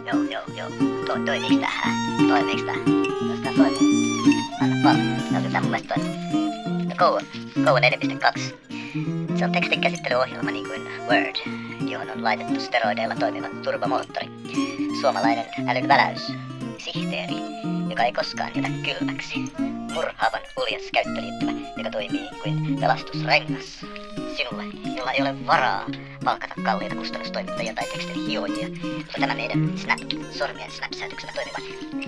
Joo. Toimiiks tähän? Toimiiks tää? Tästä toimii. Anna palaa. Joo, tää mun mielestä toimii. Go 4.2. Se on tekstinkäsittelyohjelma niin kuin Word, johon on laitettu steroideilla toimiva turbomoottori. Suomalainen älynväläys. Sihteeri, joka ei koskaan jätä kylmäksi. Murhaavan uljas käyttöliittymä, joka toimii kuin pelastusrengas. Sinulle, jolla ei ole varaa palkata kalliita kustannustoimittajia tai tekstin hioajia, mutta tämä meidän sormien snapsäytyksellä toimiva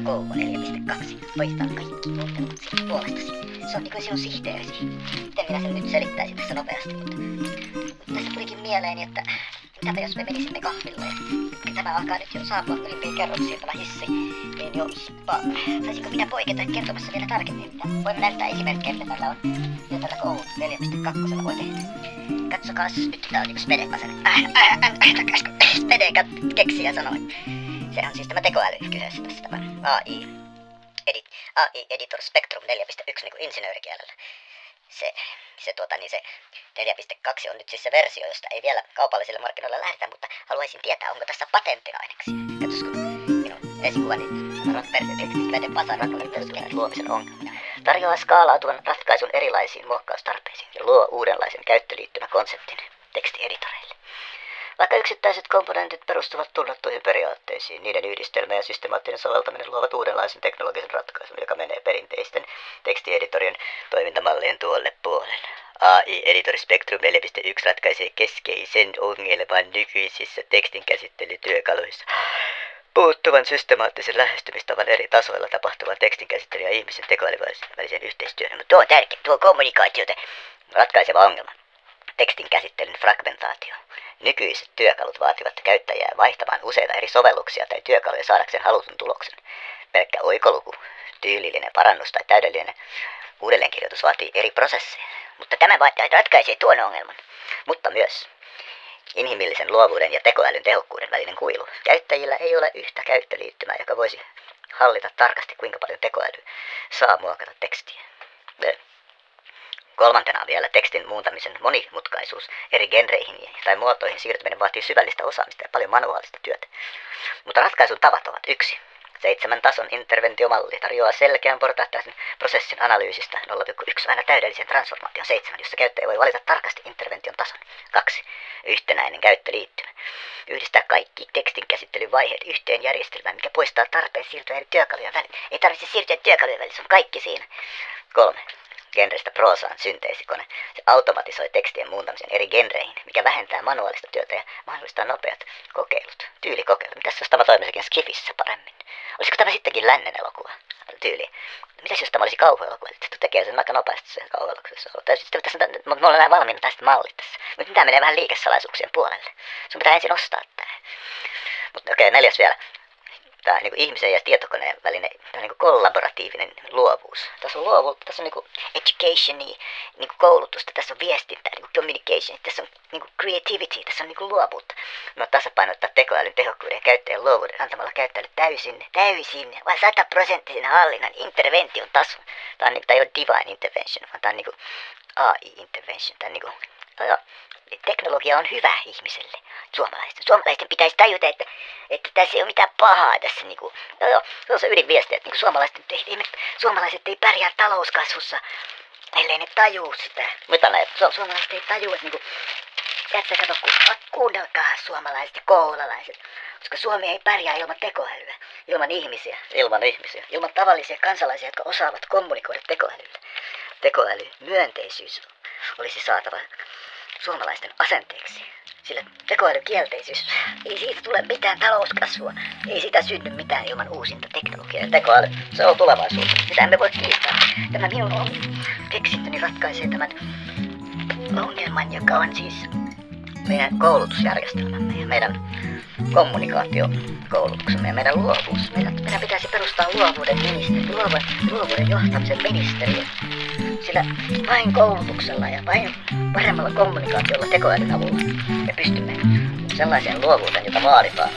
Go 4.2 hoitaa kaikki muuttelut sinun puolestasi. Se on niin kuin sinun sihteerisi. Miten minä sen nyt selittäisin tässä nopeasti, mutta tässä tulikin mieleeni, että mitäpä jos me menisimme kahville ja tämä alkaa nyt jo saapua ylimpiin kerroksiin tämä hissi, niin jospa saisinko minä poiketa kertomassa vielä tarkemmin, mitä voimme näyttää esimerkkejä, mitä tällä on, mitä tällä Go 4.2 voi tehdä. Katsokaas, nyt tää on niinku Smedek-asenne. Smedek keksijä sanoi. Se on siis tämä tekoäly kyseessä tässä, tämä AI Editor Spectrum 4.1 niinku insinöörikielellä. Se 4.2 on nyt siis se versio, josta ei vielä kaupallisille markkinoille lähdetä, mutta haluaisin tietää, onko tässä patenttinaineksia. Katsos, kun minun esikuvani Rotberg-tekstikäiden pasarakollin peruskirjan luomisen ongelmia. Tarjoaa skaalautuvan ratkaisun erilaisiin muokkaustarpeisiin ja luo uudenlaisen käyttöliittymäkonseptin tekstieditoreille. Vaikka yksittäiset komponentit perustuvat tunnettuihin periaatteisiin, niiden yhdistelmä ja systemaattinen soveltaminen luovat uudenlaisen teknologisen ratkaisun, joka menee perinteisten tekstieditorien toimintamallien tuolle puolelle. AI Editor Spectrum 4.1 ratkaisee keskeisen ongelman nykyisissä tekstinkäsittelytyökaluissa. Puuttuvan systemaattisen lähestymistavan eri tasoilla tapahtuvan tekstinkäsittelyn ja ihmisen tekoälyn välisen yhteistyön. Mutta tuo on tärkeä, tuo kommunikaatioita ratkaiseva ongelma. Tekstin käsittelyn fragmentaatio. Nykyiset työkalut vaativat käyttäjää vaihtamaan useita eri sovelluksia tai työkaluja saadakseen halutun tuloksen. Pelkkä oikoluku, tyylillinen parannus tai täydellinen uudelleenkirjoitus vaatii eri prosesseja. Mutta tämä ratkaisee tuon ongelman. Mutta myös inhimillisen luovuuden ja tekoälyn tehokkuuden välinen kuilu. Käyttäjillä ei ole yhtä käyttöliittymää, joka voisi hallita tarkasti, kuinka paljon tekoäly saa muokata tekstiä. Kolmantena vielä tekstin muuntamisen monimutkaisuus. Eri genreihin tai muotoihin siirtyminen vaatii syvällistä osaamista ja paljon manuaalista työtä. Mutta ratkaisun tavat ovat 1. 7 tason interventiomalli tarjoaa selkeän portaittaisen prosessin analyysistä 0,1 aina täydellisen transformaation 7, jossa käyttäjä voi valita tarkasti intervention tason. 2. Yhtenäinen käyttöliittymä. Yhdistää kaikki tekstin käsittelyn vaiheet yhteen järjestelmään, mikä poistaa tarpeen siirtyä eri työkalujen väliin. Ei tarvitse siirtyä työkalujen väliin, se on kaikki siinä. 3. Genrestä proosaan synteesikone. Se automatisoi tekstien muuntamisen eri genreihin, mikä vähentää manuaalista työtä ja mahdollistaa nopeat kokeilut. Tyylikokeilut. Mitäs jos tämä toimisikin Skifissä paremmin? Olisiko tämä sittenkin lännen elokuva tyyli? Mitäs jos tämä olisi kauhuelokuva? Se tekee sen aika nopeasti se kauhuelokuvassa. Me ollaan näin valmiina tästä mallit tässä. Mutta tämä menee vähän liikesalaisuuksien puolelle. Sun pitää ensin ostaa tää. Mutta okei, 4. vielä. Tämä niin kuin ihmisen ja tietokoneen välinen niin kuin kollaboratiivinen luovuus. Tässä on luovuutta, tässä on niin kuin educationi, niin kuin koulutusta, tässä on viestintää, niin kuin communication, tässä on niin kuin creativity, tässä on niin kuin luovuutta. No tasapainottaa tekoälyn tehokkuuden ja käyttäjän luovuuden antamalla käyttäjälle täysin, vai 100% hallinnan intervention tason. Tämä ei ole divine intervention, vaan tämä on niin kuin AI intervention. Tämä on niin kuin, teknologia on hyvä ihmiselle, suomalaisten pitäisi tajuta, että tässä ei ole mitään pahaa tässä niinku. Se on se ydinviesti, että niinku suomalaiset ei pärjää talouskasvussa, ellei ne tajuu sitä. Mitä näet? Suomalaiset ei tajuu, että niinku, kato, kuunnelkaa suomalaiset ja koulalaiset, koska Suomi ei pärjää ilman tekoälyä, ilman ihmisiä, ilman tavallisia kansalaisia, jotka osaavat kommunikoida tekoälyllä. Tekoäly, myönteisyys olisi saatava suomalaisten asenteeksi. Sillä tekoälykielteisyys, ei siitä tule mitään talouskasvua, ei siitä synny mitään ilman uusinta teknologiaa. Tekoäly, se on tulevaisuutta, sitä emme voi kiistää. Tämä minun keksintöni ratkaisee tämän ongelman, joka on siis meidän koulutusjärjestelmämme ja meidän kommunikaatiokoulutuksemme ja meidän luovuus. Meidän pitäisi perustaa luovuuden johtamisen ministeriö. Sillä vain koulutuksella ja vain paremmalla kommunikaatiolla tekoälyn avulla me pystymme sellaiseen luovuuteen, jota vaaditaan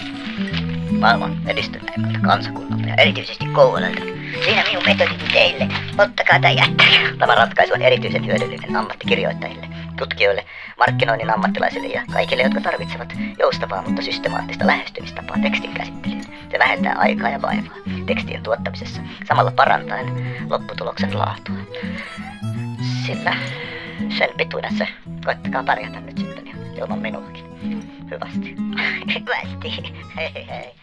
maailman edistyneimmältä kansakunnalta ja erityisesti kouluilta. Siinä minun metodini teille. Ottakaa tai jättäkää. Tämä ratkaisu on erityisen hyödyllinen ammattikirjoittajille, tutkijoille, markkinoinnin ammattilaisille ja kaikille, jotka tarvitsevat joustavaa, mutta systemaattista lähestymistapaa tekstin käsittelyyn. Se vähentää aikaa ja vaivaa tekstien tuottamisessa, samalla parantaen lopputuloksen laatua. Sillä sen pituudessa koittakaa pärjätä nyt sitten ilman minuakin. Hyvästi. Hyvästi. Hei hei hei.